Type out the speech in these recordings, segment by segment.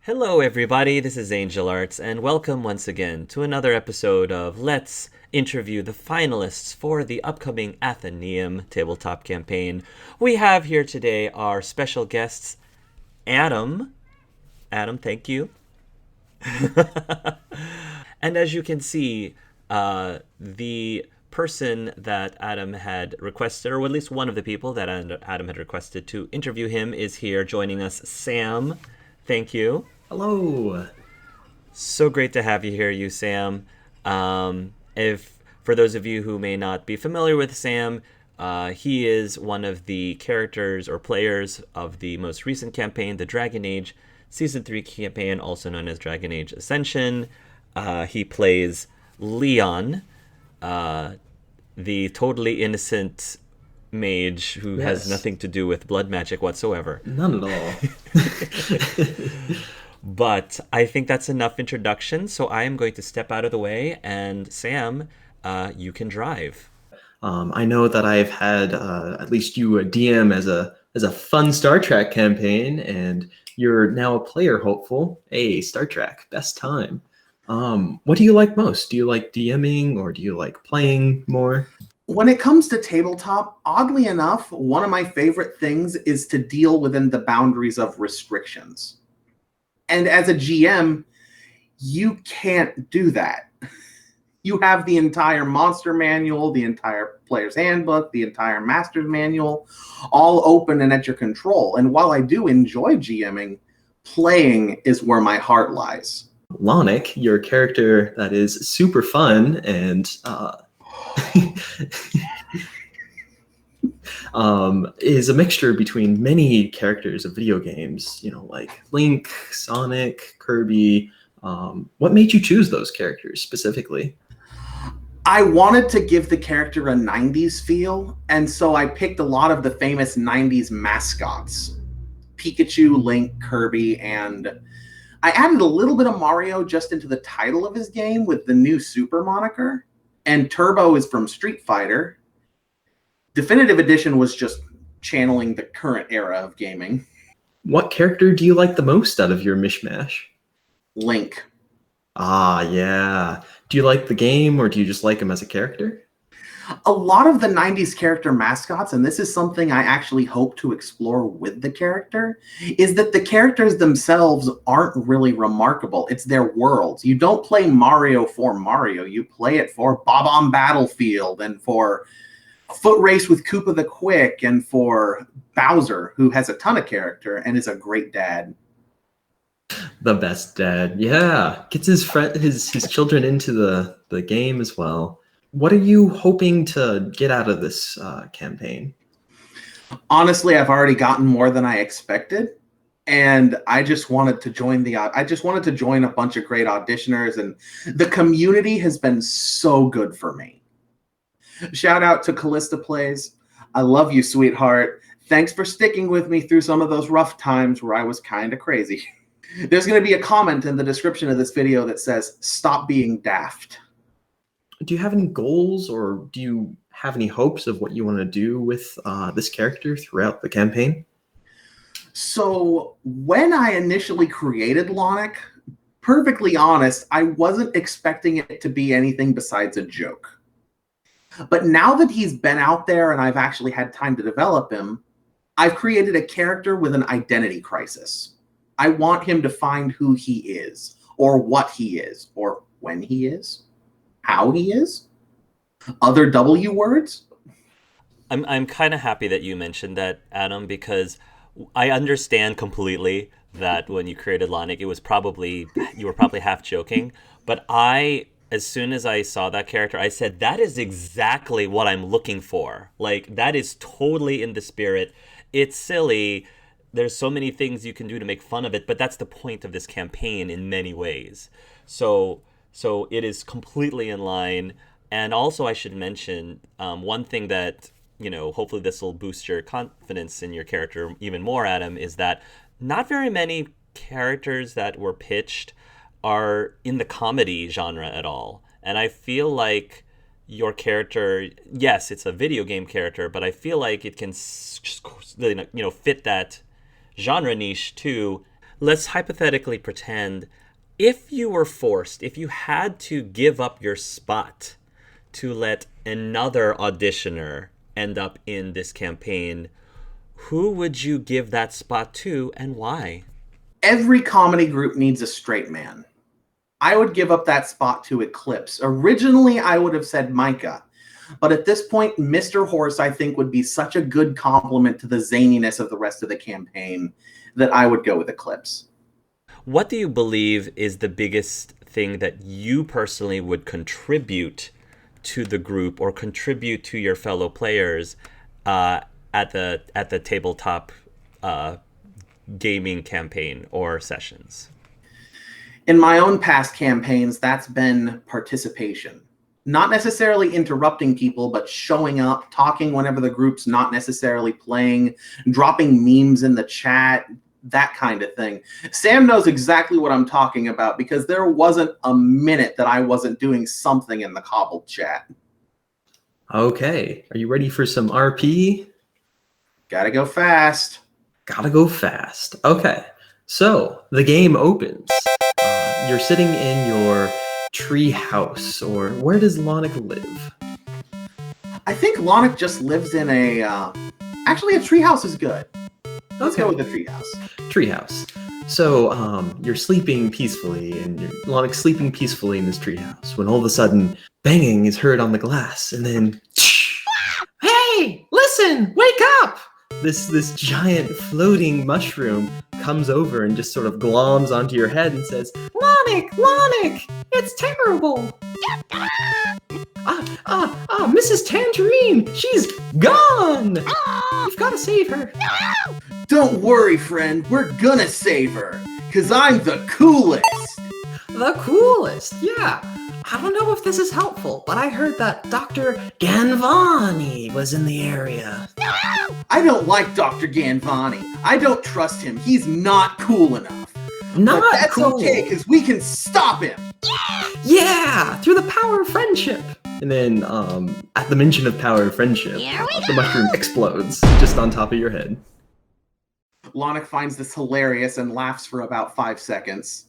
Hello, everybody. This is Angel Arts, and welcome once again to another episode of Let's Interview the Finalists for the upcoming Athenaeum tabletop campaign. We have here today our special guests, Adam. Adam, thank you. And as you can see, the person that Adam had requested, or at least one of the people that Adam had requested to interview him, is here joining us, Sam. Thank you. Hello. So great to have you here, you Sam. If for those of you who may not be familiar with Sam, he is one of the characters or players of the most recent campaign, the Dragon Age Season 3 campaign, also known as Dragon Age Ascension. He plays Leon, the totally innocent mage who has Yes. nothing to do with blood magic whatsoever. None at all. But I think that's enough introduction, so I am going to step out of the way, and Sam, you can drive. I know that I've had at least you a DM as a fun Star Trek campaign, and you're now a player hopeful. Hey, Star Trek, best time. What do you like most? Do you like DMing or do you like playing more? When it comes to tabletop, oddly enough, one of my favorite things is to deal within the boundaries of restrictions. And as a GM, you can't do that. You have the entire monster manual, the entire player's handbook, the entire master's manual, all open and at your control. And while I do enjoy GMing, playing is where my heart lies. Lonic, your character that is super fun and is a mixture between many characters of video games, like Link, Sonic, Kirby. What made you choose those characters specifically? I wanted to give the character a 90s feel, and so I picked a lot of the famous 90s mascots. Pikachu, Link, Kirby, and I added a little bit of Mario just into the title of his game with the new Super moniker. And Turbo is from Street Fighter. Definitive Edition was just channeling the current era of gaming. What character do you like the most out of your mishmash? Link. Ah, yeah. Do you like the game or do you just like him as a character? A lot of the 90s character mascots, and this is something I actually hope to explore with the character, is that the characters themselves aren't really remarkable. It's their worlds. You don't play Mario for Mario. You play it for Bob-omb Battlefield and for Foot Race with Koopa the Quick and for Bowser, who has a ton of character and is a great dad. The best dad. Yeah. Gets his children into the game as well. What are you hoping to get out of this campaign? Honestly, I've already gotten more than I expected, and I just wanted to join a bunch of great auditioners, and the community has been so good for me. Shout out to Callista Plays. I love you, sweetheart. Thanks for sticking with me through some of those rough times where I was kind of crazy. There's going to be a comment in the description of this video that says, "Stop being daft." Do you have any goals or do you have any hopes of what you want to do with this character throughout the campaign? So when I initially created Lonic, perfectly honest, I wasn't expecting it to be anything besides a joke. But now that he's been out there and I've actually had time to develop him, I've created a character with an identity crisis. I want him to find who he is, or what he is, or when he is, how he is, other W words. I'm kind of happy that you mentioned that, Adam, because I understand completely that when you created Lonic, you were probably half joking. But as soon as I saw that character, I said that is exactly what I'm looking for. Like, that is totally in the spirit. It's silly. There's so many things you can do to make fun of it, but that's the point of this campaign in many ways. So it is completely in line. And also, I should mention one thing that, hopefully this will boost your confidence in your character even more, Adam, is that not very many characters that were pitched are in the comedy genre at all. And I feel like your character, yes, it's a video game character, but I feel like it can fit that genre niche too. let's hypothetically pretend if you were forced, if you had to give up your spot to let another auditioner end up in this campaign, who would you give that spot to and why? Every comedy group needs a straight man. I would give up that spot to Eclipse. Originally, I would have said Micah. But at this point, Mr. Horse, I think, would be such a good complement to the zaniness of the rest of the campaign that I would go with Eclipse. What do you believe is the biggest thing that you personally would contribute to the group or contribute to your fellow players at the tabletop gaming campaign or sessions? In my own past campaigns, that's been participation. Not necessarily interrupting people, but showing up, talking whenever the group's not necessarily playing, dropping memes in the chat, that kind of thing. Sam knows exactly what I'm talking about because there wasn't a minute that I wasn't doing something in the cobbled chat. Okay, are you ready for some RP? Gotta go fast. Gotta go fast. Okay, so the game opens. You're sitting in your tree house, or where does Lonic live? I think Lonic just lives in a... actually, a treehouse is good. Let's go with the treehouse. Treehouse. So, you're sleeping peacefully, and Lonic's sleeping peacefully in his treehouse, when all of a sudden, banging is heard on the glass, and then... Hey! Listen! Wake up! This giant floating mushroom comes over and just sort of gloms onto your head and says, Lonic! It's terrible! Mrs. Tangerine! She's gone! You've got to save her! Don't worry, friend. We're gonna save her. Because I'm the coolest! The coolest, yeah. I don't know if this is helpful, but I heard that Dr. Ganvani was in the area. I don't like Dr. Ganvani. I don't trust him. He's not cool enough. Not but that's cool. okay, because we can stop him. Yeah, through the power of friendship. And then, at the mention of power of friendship, the mushroom explodes just on top of your head. Lonic finds this hilarious and laughs for about 5 seconds.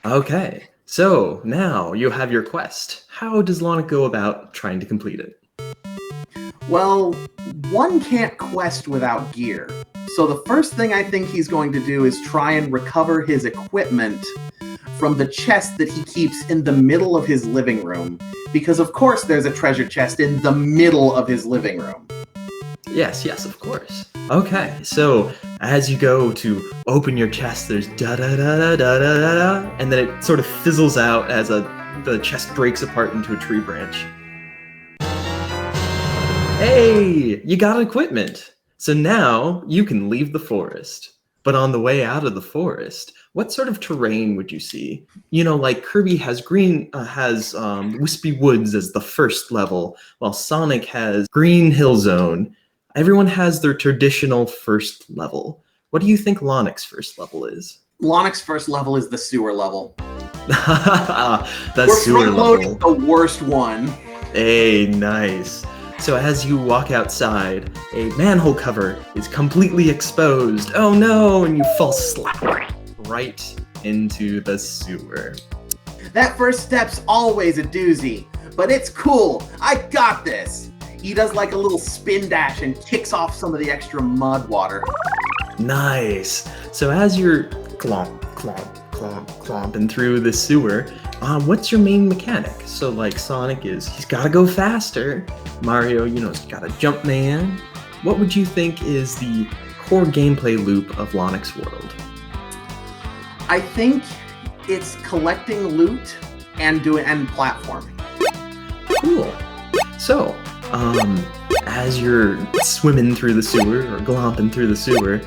Okay, so now you have your quest. How does Lonic go about trying to complete it? Well, one can't quest without gear. So the first thing I think he's going to do is try and recover his equipment from the chest that he keeps in the middle of his living room. Because of course there's a treasure chest in the middle of his living room. Yes, of course. Okay, so as you go to open your chest, there's da-da-da-da-da-da-da, and then it sort of fizzles out as the chest breaks apart into a tree branch. Hey, you got equipment! So now you can leave the forest. But on the way out of the forest, what sort of terrain would you see? You know, like Kirby has Wispy Woods as the first level, while Sonic has Green Hill Zone. Everyone has their traditional first level. What do you think Lonic's first level is? Lonic's first level is the sewer level. The We're sewer front-loading level. the worst one. Hey, nice. So as you walk outside, a manhole cover is completely exposed. Oh no, and you fall slap right into the sewer. That first step's always a doozy, but it's cool. I got this. He does like a little spin dash and kicks off some of the extra mud water. Nice. So as you're clomping through the sewer, what's your main mechanic? So like Sonic he's gotta go faster. Mario, he's got a jump man. What would you think is the core gameplay loop of Lonic's world? I think it's collecting loot and platforming. Cool. So, as you're swimming through the sewer or glomping through the sewer,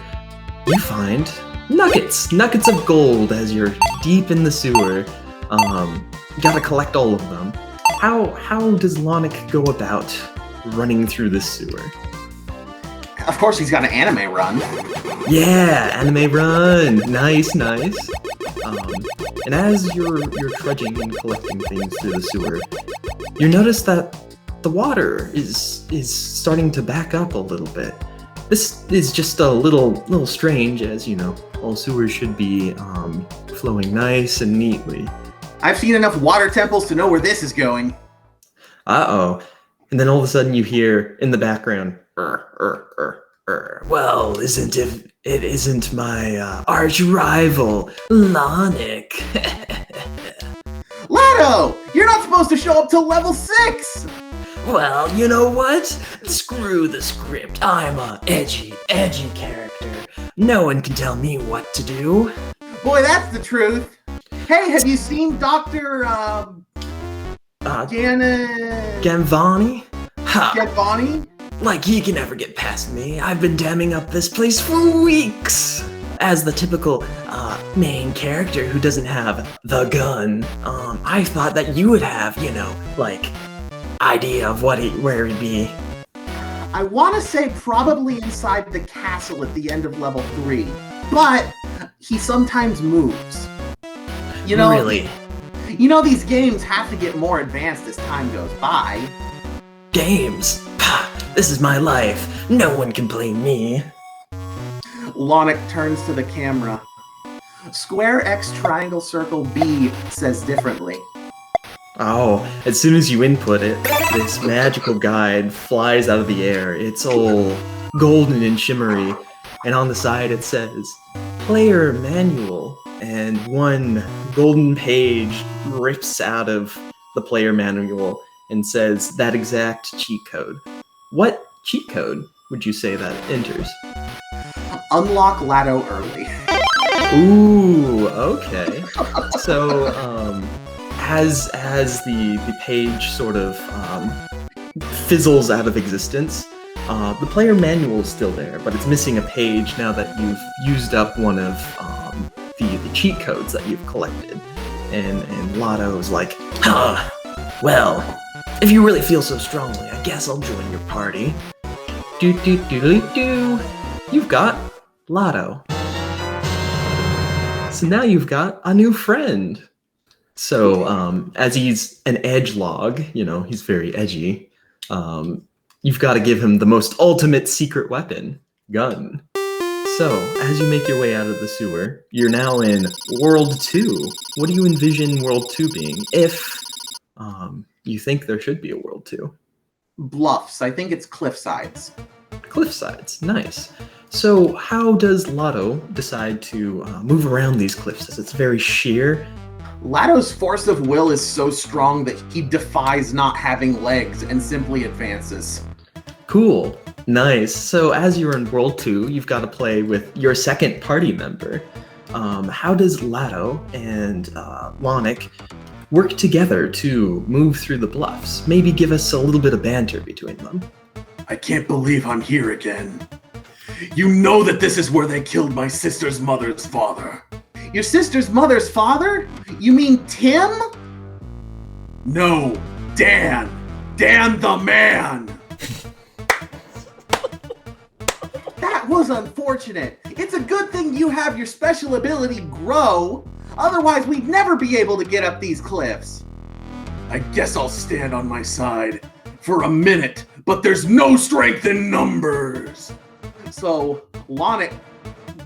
you find nuggets of gold as you're deep in the sewer. You gotta collect all of them. How does Lonic go about running through this sewer? Of course, he's got an anime run. Yeah, anime run. Nice. And as you're trudging and collecting things through the sewer, you notice that the water is starting to back up a little bit. This is just a little strange, as you know. All sewers should be flowing nice and neatly. I've seen enough water temples to know where this is going. Uh-oh. And then all of a sudden you hear in the background, well, it isn't my arch rival, Lonic. Lado! You're not supposed to show up till level 6! Well, you know what? Screw the script. I'm a edgy character. No one can tell me what to do. Boy, that's the truth. Hey, have you seen Dr. Gamvani? Ha! Gavani? Like he can never get past me. I've been damming up this place for weeks. As the typical main character who doesn't have the gun, I thought that you would have, idea of where he'd be. I want to say probably inside the castle at the end of level 3, but he sometimes moves. Really? These games have to get more advanced as time goes by. Games? Pah, this is my life. No one can blame me. Lonic turns to the camera. Square X triangle circle B says differently. Oh, as soon as you input it, this magical guide flies out of the air. It's all golden and shimmery, and on the side it says, Player Manual, and one golden page rips out of the player manual and says that exact cheat code. What cheat code would you say that enters? Unlock Lado early. Ooh, okay. So, as the page sort of fizzles out of existence, the player manual is still there, but it's missing a page now that you've used up one of the cheat codes that you've collected. And Lotto's like, well, if you really feel so strongly, I guess I'll join your party. Do. You've got Lotto. So now you've got a new friend. So, as he's an edgelord, he's very edgy, you've got to give him the most ultimate secret weapon, gun. So, as you make your way out of the sewer, you're now in World 2. What do you envision World 2 being, if you think there should be a World 2? Bluffs. I think it's cliff sides. Cliff sides, nice. So, how does Lotto decide to move around these cliffs, as it's very sheer? Lado's force of will is so strong that he defies not having legs and simply advances. Cool. Nice. So as you're in World 2, you've got to play with your second party member. How does Lado and Lonic work together to move through the bluffs? Maybe give us a little bit of banter between them. I can't believe I'm here again. You know that this is where they killed my sister's mother's father. Your sister's mother's father? You mean Tim? No, Dan. Dan the man. That was unfortunate. It's a good thing you have your special ability grow. Otherwise, we'd never be able to get up these cliffs. I guess I'll stand on my side for a minute, but there's no strength in numbers. So, Lonic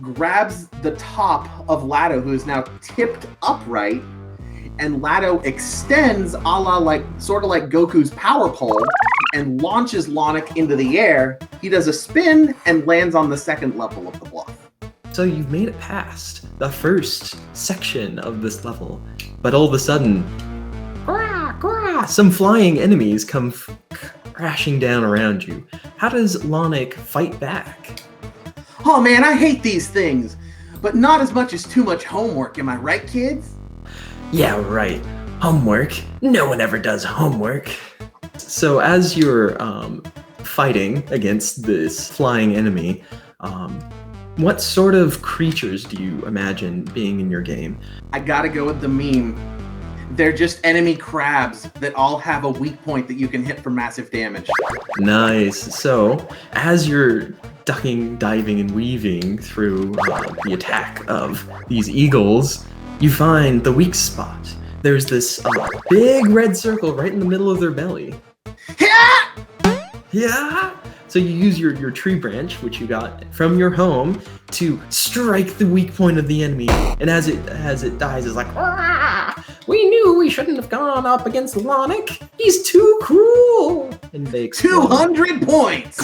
grabs the top of Lado, who is now tipped upright, and Lado extends a la sort of like Goku's power pole and launches Lonic into the air. He does a spin and lands on the second level of the bluff. So you've made it past the first section of this level, but all of a sudden, some flying enemies come crashing down around you. How does Lonic fight back? Oh man, I hate these things, but not as much as too much homework, am I right, kids? Yeah, right. Homework. No one ever does homework. So as you're fighting against this flying enemy, what sort of creatures do you imagine being in your game? I gotta go with the meme. They're just enemy crabs that all have a weak point that you can hit for massive damage. Nice. So as you're ducking, diving, and weaving through the attack of these eagles, you find the weak spot. There's this big red circle right in the middle of their belly. Yeah! Yeah? So you use your tree branch, which you got from your home, to strike the weak point of the enemy. And as it dies, it's like, "Ah, we knew we shouldn't have gone up against Lonic. He's too cruel." And they explode. 200 points!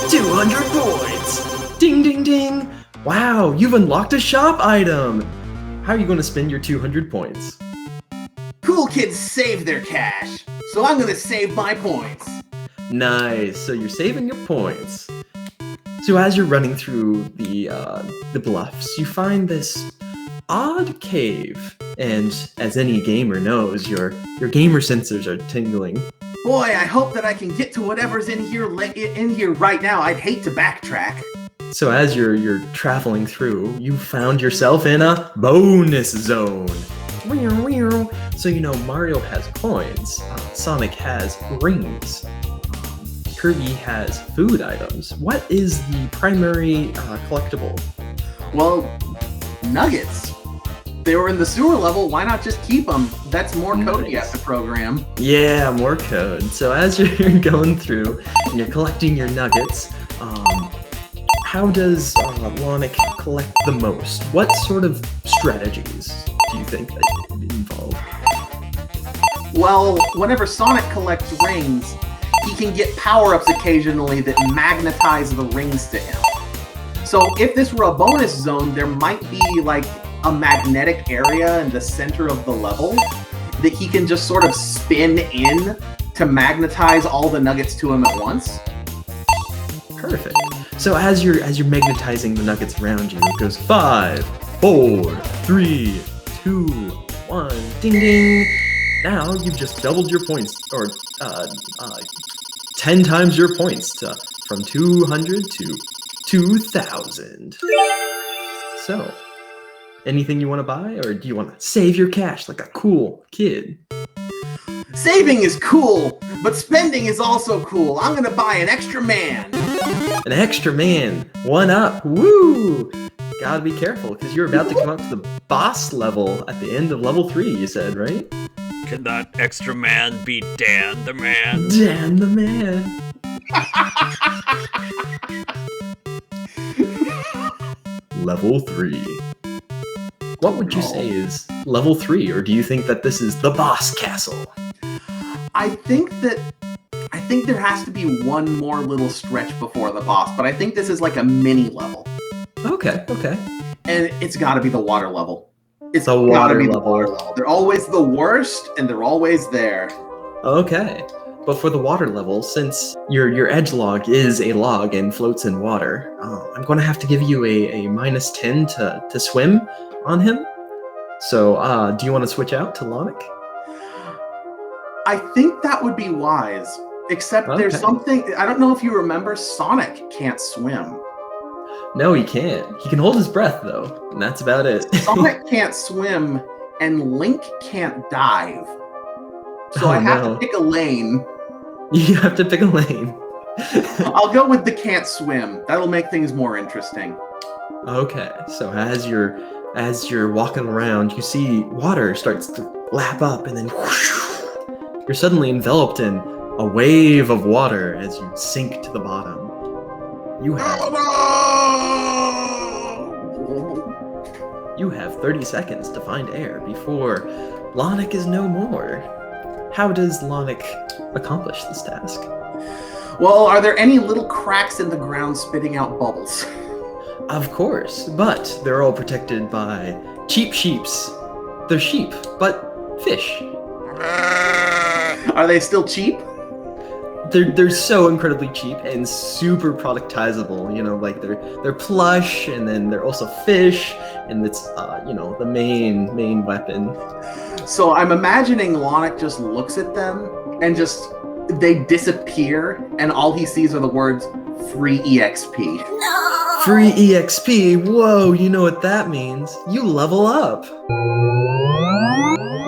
200 points! Ding, ding, ding! Wow, you've unlocked a shop item! How are you going to spend your 200 points? Cool kids save their cash, so I'm gonna save my points. Nice. So you're saving your points. So as you're running through the bluffs, you find this odd cave, and as any gamer knows, your gamer sensors are tingling. Boy, I hope that I can get to whatever's in here right now. I'd hate to backtrack. So as you're traveling through, you found yourself in a bonus zone. So you know Mario has coins, Sonic has rings. Kirby has food items. What is the primary collectible? Well, nuggets. They were in the sewer level, why not just keep them? That's more code you have to program. Yeah, more code. So as you're going through and you're collecting your nuggets, how does Lonic collect the most? What sort of strategies do you think that involve? Well, whenever Sonic collects rings, he can get power-ups occasionally that magnetize the rings to him. So if this were a bonus zone, there might be like a magnetic area in the center of the level that he can just sort of spin in to magnetize all the nuggets to him at once. Perfect. So as you're magnetizing the nuggets around you, it goes 5, 4, 3, 2, 1, ding ding. Now you've just doubled your points, or 10 times your points from 200 to 2,000. So, anything you want to buy, or do you want to save your cash like a cool kid? Saving is cool, but spending is also cool. I'm gonna buy an extra man. An extra man, 1 up, woo! Gotta be careful, because you're about to come up to the boss level at the end of level 3, you said, right? Can that extra man be Dan the man? Dan the man. Level 3. What would you say is level 3, or do you think that this is the boss castle? I think there has to be one more little stretch before the boss, but I think this is like a mini level. Okay. And it's gotta be the water level. It's The gotta water be level. the water level. They're always the worst, and they're always there. Okay. But for the water level, since your edge log is a log and floats in water, I'm going to have to give you a minus 10 to swim on him. So, do you want to switch out to Lonic? I think that would be wise. Except there's something, I don't know if you remember, Sonic can't swim. No, he can't. He can hold his breath, though, and that's about it. Sonic can't swim, and Link can't dive. So I have to pick a lane. You have to pick a lane. I'll go with the can't swim. That'll make things more interesting. Okay, so as you're walking around, you see water starts to lap up, and then whoosh, you're suddenly enveloped in a wave of water as you sink to the bottom. You have 30 seconds to find air before Lonic is no more. How does Lonic accomplish this task? Well, are there any little cracks in the ground spitting out bubbles? Of course, but they're all protected by cheap sheeps. They're sheep, but fish. Are they still cheap? They're so incredibly cheap and super productizable. You know, like they're plush, and then they're also fish, and it's the main weapon. So I'm imagining Lonic just looks at them and they disappear, and all he sees are the words "free EXP." No! Free EXP. Whoa, you know what that means? You level up.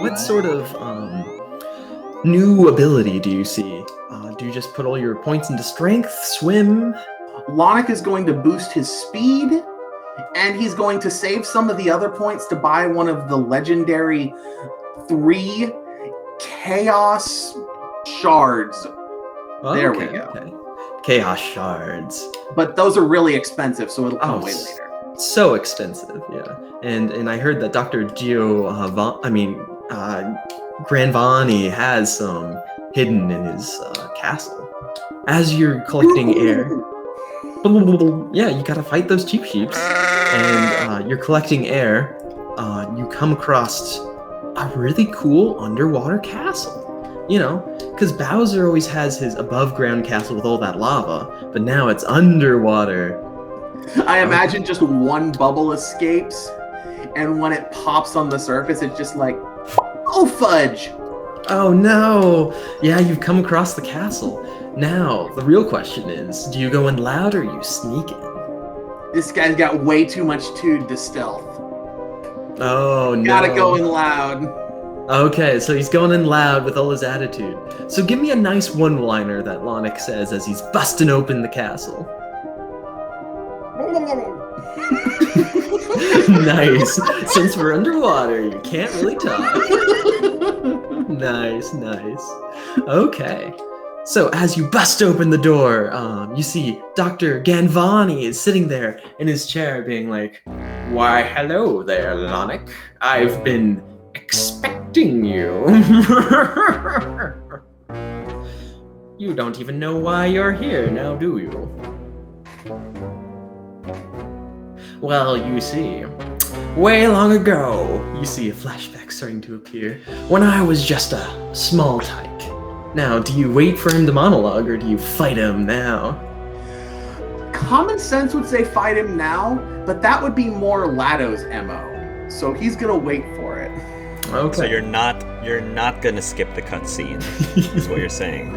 What sort of new ability do you see? Do you just put all your points into strength, swim? Lonic is going to boost his speed, and he's going to save some of the other points to buy one of the legendary 3 chaos shards. Oh, There we go. Okay. Chaos shards. But those are really expensive, so it'll come way s- later. So expensive, yeah. And I heard that Dr. Granvani has some hidden in his castle. As you're collecting air, yeah, you gotta fight those cheap sheeps, and you're collecting air. You come across a really cool underwater castle. You know, because Bowser always has his above-ground castle with all that lava, but now it's underwater. I imagine just one bubble escapes, and when it pops on the surface, it's just like, oh fudge! Oh no! Yeah, you've come across the castle. Now, the real question is, do you go in loud or you sneak in? This guy's got way too much tuned to stealth. Oh no. Gotta go in loud. Okay, so he's going in loud with all his attitude. So give me a nice one-liner that Lonic says as he's busting open the castle. Nice. Since we're underwater, you can't really talk. Nice. Okay. So as you bust open the door, you see Dr. Ganvani is sitting there in his chair being like, "Why, hello there, Lonic. I've been expecting you." You don't even know why you're here now, do you? Well, you see, way long ago, you see a flashback starting to appear, when I was just a small tyke. Now, do you wait for him to monologue, or do you fight him now? Common sense would say fight him now, but that would be more Lado's MO. So he's gonna wait for it. Okay. So you're not gonna skip the cutscene, is what you're saying.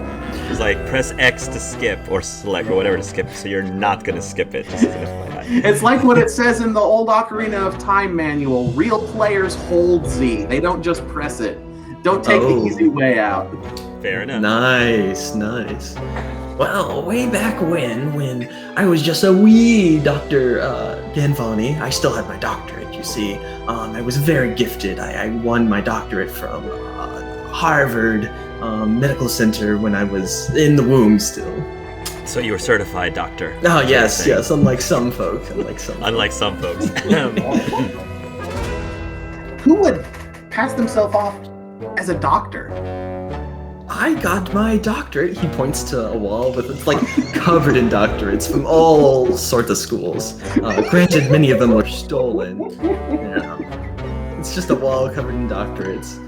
It's like press X to skip or select or whatever to skip. So you're not gonna skip it. Just as an FYI. It's like what it says in the old Ocarina of Time manual. Real players hold Z. They don't just press it. Don't take the easy way out. Fair enough. Nice. Well, way back when I was just a wee Dr. Ganvani, I still had my doctorate, you see. I was very gifted. I won my doctorate from Harvard Medical Center when I was in the womb still. So you were certified doctor. Oh, yes, unlike some folk. Unlike some folks. Who would pass themselves off as a doctor? I got my doctorate. He points to a wall with it's like covered in doctorates from all sorts of schools. Granted, many of them were stolen. It's just a wall covered in doctorates.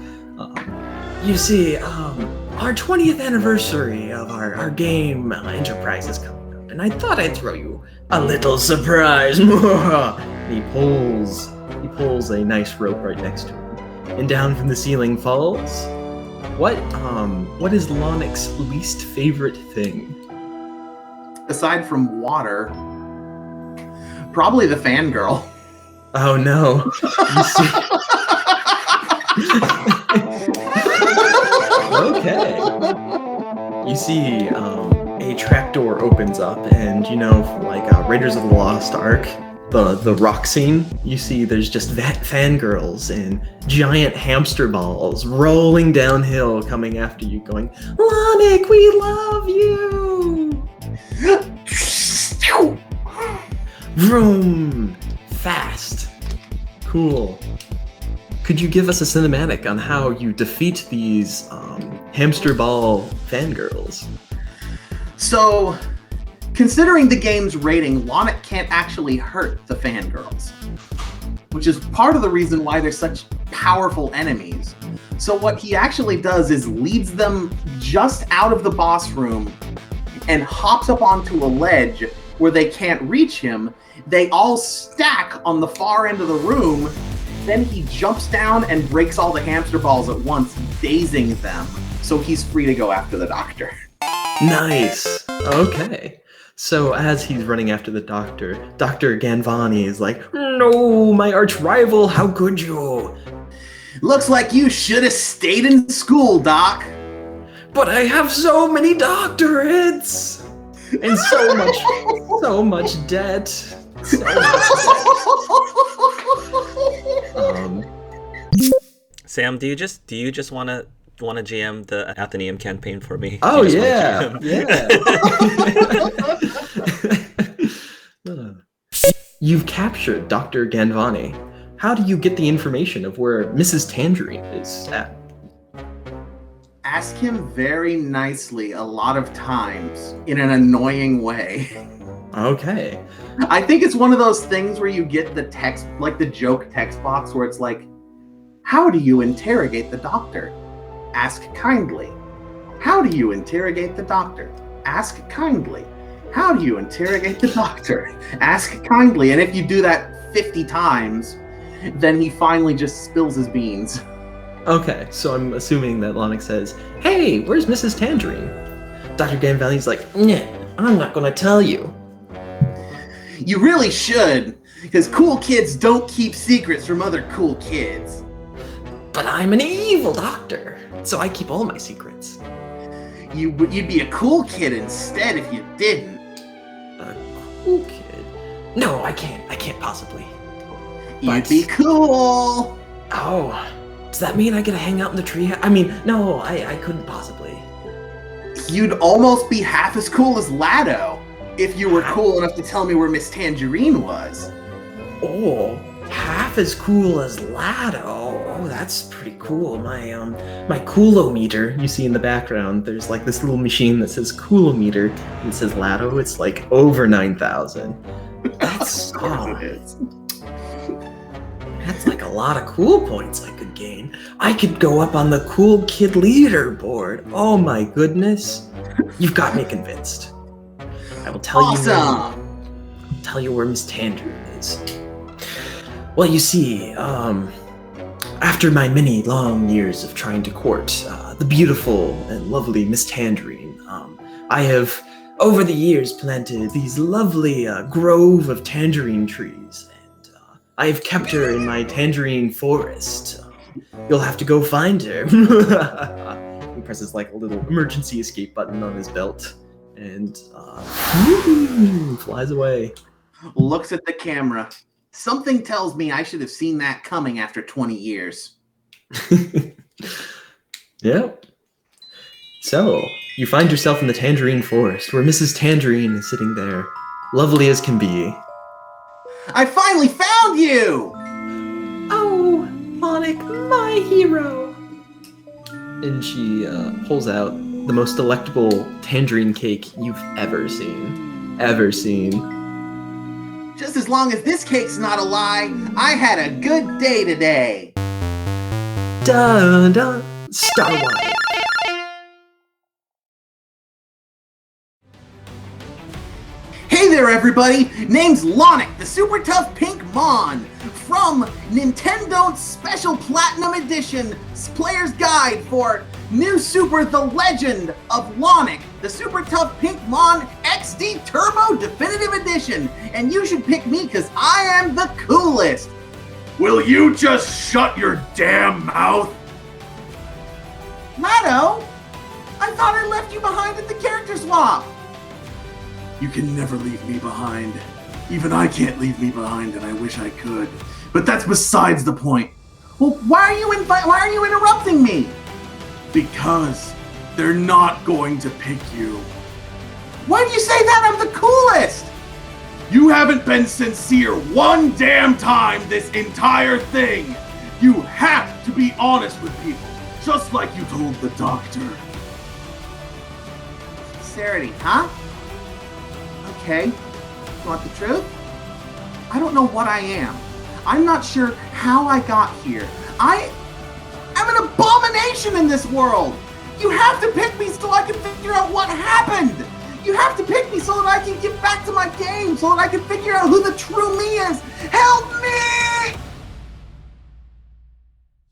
You see, our 20th anniversary of our game Enterprise is coming up, and I thought I'd throw you a little surprise. And he pulls a nice rope right next to him, and down from the ceiling falls. What is Lonic's least favorite thing? Aside from water, probably the fangirl. Oh no. Okay. You see, a trapdoor opens up, and like Raiders of the Lost Ark, the rock scene, you see there's just fangirls and giant hamster balls rolling downhill coming after you going, "Lonic, we love you!" Vroom! Fast. Cool. Could you give us a cinematic on how you defeat these hamster ball fangirls? So, considering the game's rating, Lonic can't actually hurt the fangirls, which is part of the reason why they're such powerful enemies. So what he actually does is leads them just out of the boss room and hops up onto a ledge where they can't reach him. They all stack on the far end of the room. Then he jumps down and breaks all the hamster balls at once, dazing them. So he's free to go after the doctor. Nice. Okay. So as he's running after the doctor, Dr. Ganvani is like, "No, my arch rival, how could you?" Looks like you should have stayed in school, Doc. "But I have so many doctorates! And so much debt. So much debt." Sam, do you just want to want to GM the Athenaeum campaign for me? Oh, You just yeah. You've captured Dr. Ganvani. How do you get the information of where Mrs. Tangerine is at? Ask him very nicely a lot of times in an annoying way. Okay. I think it's one of those things where you get the text, like the joke text box where it's like, how do you interrogate the doctor? Ask kindly. How do you interrogate the doctor? Ask kindly. How do you interrogate the doctor? Ask kindly. And if you do that 50 times, then he finally just spills his beans. Okay, so I'm assuming that Lonic says, hey, where's Mrs. Tangerine? Dr. Ganvani's like, nah, I'm not gonna tell you. You really should, because cool kids don't keep secrets from other cool kids. But I'm an evil doctor, so I keep all my secrets. You'd be a cool kid instead if you didn't. A cool kid? No, I can't possibly. You'd be cool. Oh, does that mean I get to hang out in the tree? I mean, no, I couldn't possibly. You'd almost be half as cool as Lado if you were cool enough to tell me where Miss Tangerine was. Oh, half as cool as Lado. Oh, that's pretty cool. My coolometer you see in the background, there's like this little machine that says coolometer and it says Lado. It's like over 9,000. That's That's like a lot of cool points I could gain. I could go up on the cool kid leaderboard. Oh my goodness. You've got me convinced. I will tell I'll tell you where Miss Tangerine is. Well, you see, after my many long years of trying to court the beautiful and lovely Miss Tangerine, I have, over the years, planted these lovely grove of tangerine trees. I have kept her in my tangerine forest. You'll have to go find her. He presses like a little emergency escape button on his belt and flies away. Looks at the camera. Something tells me I should have seen that coming after 20 years. Yep. So, you find yourself in the tangerine forest where Mrs. Tangerine is sitting there, lovely as can be. I finally found you! Oh, Lonic, my hero! And she pulls out the most delectable tangerine cake you've ever seen. Ever seen. Just as long as this cake's not a lie, I had a good day today. Dun dun, Starlight. Hey there, everybody! Name's Lonic, the super tough pink Mon, from Nintendo's Special Platinum Edition Player's Guide for New Super The Legend of Lonic, the super tough pink Mon XD Turbo Definitive Edition, and you should pick me because I am the coolest! Will you just shut your damn mouth? Lado, I thought I left you behind at the character swap! You can never leave me behind. Even I can't leave me behind, and I wish I could. But that's besides the point. Well, why are you interrupting me? Because they're not going to pick you. Why do you say that? I'm the coolest! You haven't been sincere one damn time this entire thing. You have to be honest with people, just like you told the doctor. Sincerity, huh? Okay. You want the truth? I don't know what I am. I'm not sure how I got here. I'm an abomination in this world! You have to pick me so I can figure out what happened! You have to pick me so that I can get back to my game, so that I can figure out who the true me is! Help